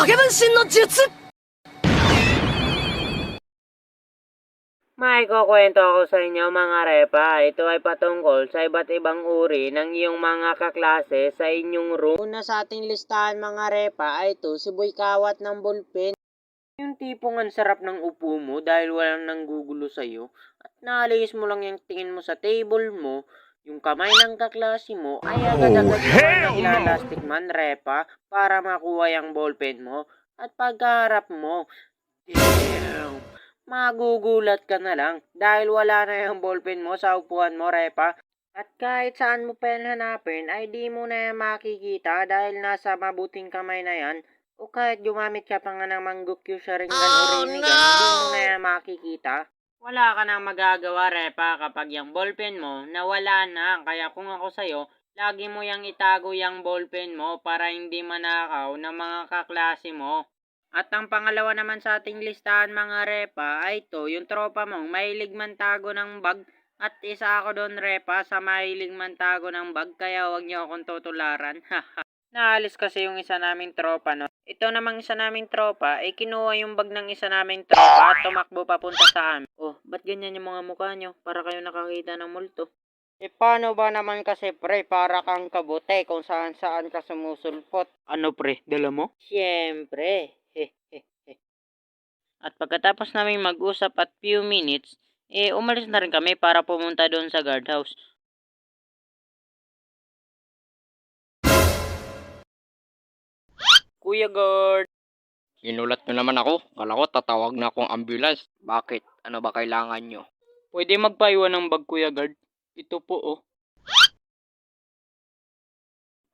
影分身の術 May kukwento ako sa inyo mga repa. Ito ay patungkol sa iba't ibang uri ng iyong mga kaklase sa inyong room. Una sa ating listahan mga repa ay ito, si Boy Kawat ng ballpen. Yung tipong ang sarap ng upo mo dahil walang nanggugulo sa'yo at naalis mo lang yung tingin mo sa table mo, yung kamay ng kaklase mo ay agad-agad mo naglalastik man repa para makuha yung ballpen mo at pagkaharap mo. Damn! Magugulat ka na lang dahil wala na yung ballpen mo sa upuan mo, repa. At kahit saan mo pa yan hanapin, ay di mo na yan makikita dahil nasa mabuting kamay na yan. O kahit gumamit ka pa nga ng manggukyo sa ringgan o rinigan, hindi mo na yan makikita. Wala ka nang magagawa, repa, kapag yung ballpen mo nawala na. Kaya kung ako sa'yo, lagi mo yang itago yung ballpen mo para hindi manakaw ng mga kaklase mo. At ang pangalawa naman sa ating listahan mga repa ay ito, yung tropa mong mahilig mantago ng bag. At isa ako doon repa sa mahilig mantago ng bag kaya wag niyo akong tutularan. Naalis kasi yung isa naming tropa no. Ito namang isa naming tropa ay kinuha yung bag ng isa naming tropa at tumakbo papunta sa amin. Oh, ba't ganyan yung mga mukha nyo? Para kayo nakakita ng multo. Paano ba naman kasi pre, para kang kabute kung saan saan ka sumusulpot? Ano pre, dala mo? Siyempre. At pagkatapos namin mag-usap at few minutes, umalis na rin kami para pumunta doon sa guardhouse. Kuya guard! Ginulat nyo naman ako. Kala ko tatawag na akong ambulance. Bakit? Ano ba kailangan nyo? Pwede magpaiwan ng bag kuya guard? Ito po oh.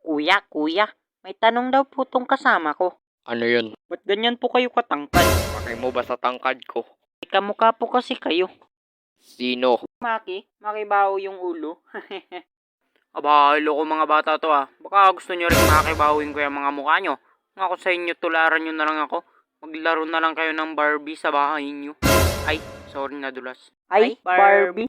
Kuya, may tanong daw po tong kasama ko. Ano yun? Ba't ganyan po kayo katangkad? Pakay mo ba sa tangkad ko? Kamukha po kasi kayo. Sino? Makibaho yung ulo. Aba, ko mga bata to ah. Baka gusto nyo rin makibawin ko yung mga mukha nyo. Kung ako sa inyo, tularan nyo na lang ako. Maglaro na lang kayo ng Barbie sa bahay nyo. Ay, sorry nadulas. Ay, Barbie.